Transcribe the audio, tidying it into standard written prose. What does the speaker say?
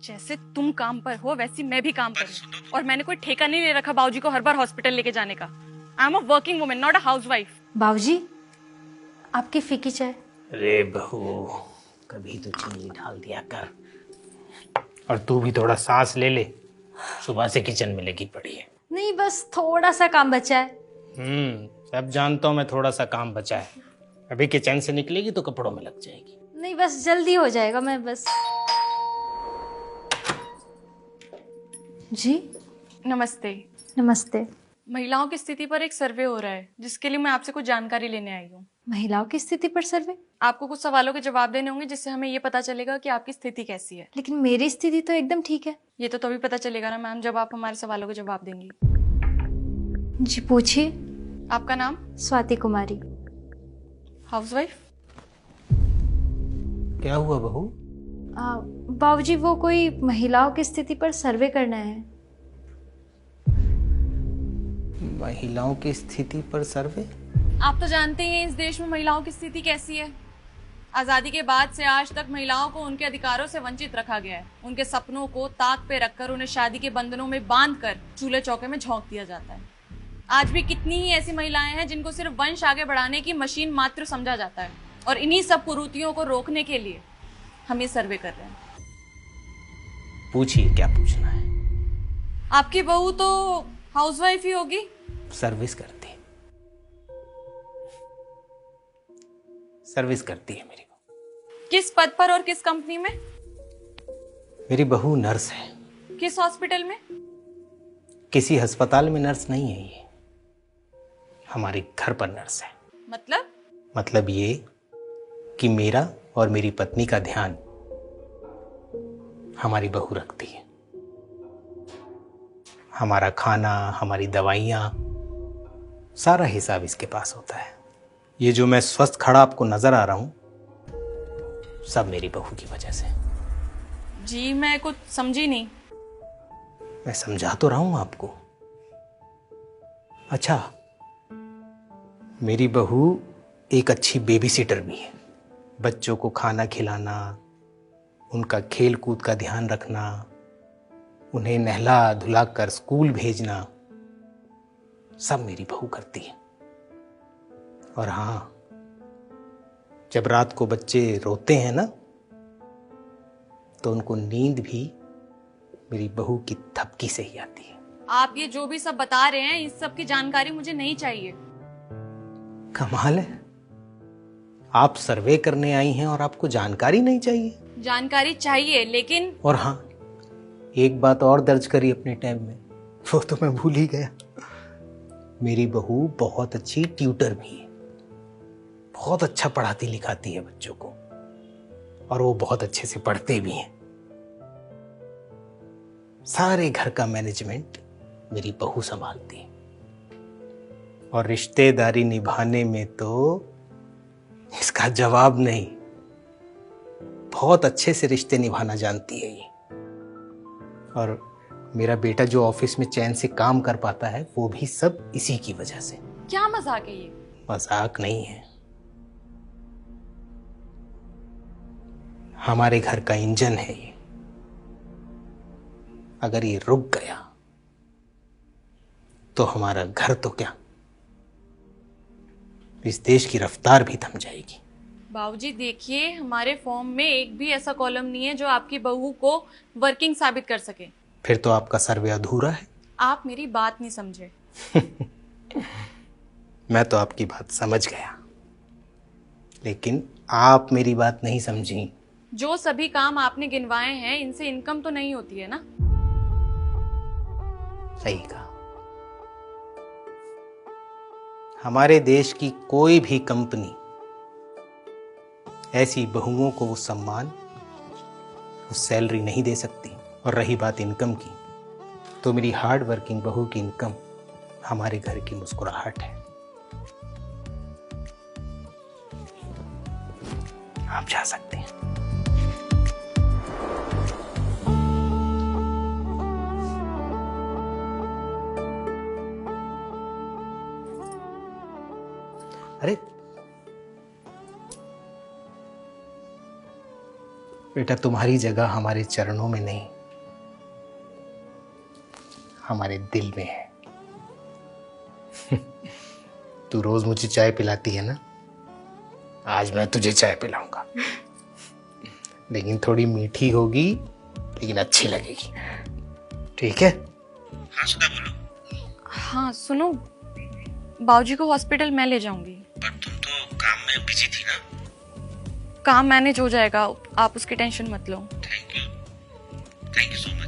जैसे तुम काम पर हो वैसे मैं भी काम पर हूँ, और मैंने कोई ठेका नहीं ले रखा बाबूजी को हर बार हॉस्पिटल लेके जाने का। I am a working woman, not a housewife. बाबूजी, आपकी फीकी चाय। अरे बहू, कभी तो चीनी डाल दिया कर। और तू भी थोड़ा सांस ले ले, सुबह से किचन में लगी पड़ी है। नहीं, बस थोड़ा सा काम बचा है। सब जानता हूँ मैं, थोड़ा सा काम बचा है। अभी किचन से निकलेगी तो कपड़ों में लग जाएगी। नहीं, बस जल्दी हो जाएगा। मैं बस। जी नमस्ते। नमस्ते। महिलाओं की स्थिति पर एक सर्वे हो रहा है, जिसके लिए मैं आपसे कुछ जानकारी लेने आई हूँ। महिलाओं की स्थिति पर सर्वे? आपको कुछ सवालों के जवाब देने होंगे, जिससे हमें ये पता चलेगा कि आपकी स्थिति कैसी है। लेकिन मेरी स्थिति तो एकदम ठीक है। ये तो तभी पता चलेगा ना मैम, जब आप हमारे सवालों के जवाब देंगी। जी पूछिए। आपका नाम? स्वाति कुमारी। हाउसवाइफ? क्या हुआ बहू? बाबूजी, वो कोई महिलाओं की स्थिति पर सर्वे करना है। महिलाओं की स्थिति पर सर्वे? आप तो जानते ही हैं इस देश में महिलाओं की स्थिति कैसी है। आजादी के बाद से आज तक महिलाओं को उनके अधिकारों से वंचित रखा गया है। उनके सपनों को ताक पे रखकर उन्हें शादी के बंधनों में बांधकर चूल्हे चौके में झोंक दिया जाता है। आज भी कितनी ही ऐसी महिलाएं हैं जिनको सिर्फ वंश आगे बढ़ाने की मशीन मात्र समझा जाता है, और इन्हीं सब कुरीतियों को रोकने के लिए हम ये सर्वे कर रहे हैं। पूछिए, क्या पूछना है? आपकी बहू तो हाउसवाइफ ही होगी। सर्विस करती है, सर्विस करती है मेरी बहू। किस पद पर और किस कंपनी में? मेरी बहू नर्स है। किस हॉस्पिटल में? किसी अस्पताल में नर्स नहीं है ये, हमारे घर पर नर्स है। मतलब ये कि मेरा और मेरी पत्नी का ध्यान हमारी बहू रखती है। हमारा खाना, हमारी दवाइयाँ, सारा हिसाब इसके पास होता है। ये जो मैं स्वस्थ खड़ा आपको नजर आ रहा हूं, सब मेरी बहू की वजह से। जी मैं कुछ समझी नहीं। मैं समझा तो रहा हूं आपको। अच्छा, मेरी बहू एक अच्छी बेबी सिटर भी है। बच्चों को खाना खिलाना, उनका खेल कूद का ध्यान रखना, उन्हें नहला धुला कर स्कूल भेजना, सब मेरी बहू करती है। और हाँ, जब रात को बच्चे रोते हैं ना, तो उनको नींद भी मेरी बहू की थपकी से ही आती है। आप ये जो भी सब बता रहे हैं, इस सब की जानकारी मुझे नहीं चाहिए। कमाल है, आप सर्वे करने आई हैं और आपको जानकारी नहीं चाहिए? जानकारी चाहिए, लेकिन और हाँ, एक बात और दर्ज करी अपने टाइम में, वो तो मैं भूल ही गया। मेरी बहू बहुत अच्छी ट्यूटर भी है, बहुत अच्छा पढ़ाती लिखाती है बच्चों को, और वो बहुत अच्छे से पढ़ते भी हैं। सारे घर का मैनेजमेंट मेरी बहू संभालती है, और रिश्तेदारी निभाने में तो इसका जवाब नहीं, बहुत अच्छे से रिश्ते निभाना जानती है ये। और मेरा बेटा जो ऑफिस में चैन से काम कर पाता है, वो भी सब इसी की वजह से। क्या मजाक है ये? मजाक नहीं है, हमारे घर का इंजन है ये। अगर ये रुक गया तो हमारा घर तो क्या, इस देश की रफ्तार भी थम जाएगी। बाबूजी देखिए, हमारे फॉर्म में एक भी ऐसा कॉलम नहीं है जो आपकी बहू को वर्किंग साबित कर सके। फिर तो आपका सर्वे अधूरा है। आप मेरी बात नहीं समझे। मैं तो आपकी बात समझ गया, लेकिन आप मेरी बात नहीं समझी। जो सभी काम आपने गिनवाए हैं, इनसे इनकम तो नहीं होती है ना? सही कहा। हमारे देश की कोई भी कंपनी ऐसी बहुओं को वो सम्मान, वो सैलरी नहीं दे सकती। और रही बात इनकम की, तो मेरी हार्ड वर्किंग बहू की इनकम हमारे घर की मुस्कुराहट है। आप जा सकते हैं। अरे बेटा तुम्हारी जगह हमारे चरणों में नहीं, हमारे दिल में है। तू रोज मुझे चाय पिलाती है ना, आज मैं तुझे चाय पिलाऊंगा। लेकिन थोड़ी मीठी होगी, लेकिन अच्छी लगेगी, ठीक है? हाँ सुधा बोलो। हाँ सुनो, बाबूजी को हॉस्पिटल मैं ले जाऊंगी। पर तुम तो काम में बिजी थी ना। काम मैनेज हो जाएगा, आप उसकी टेंशन मत लो। Thank you so much.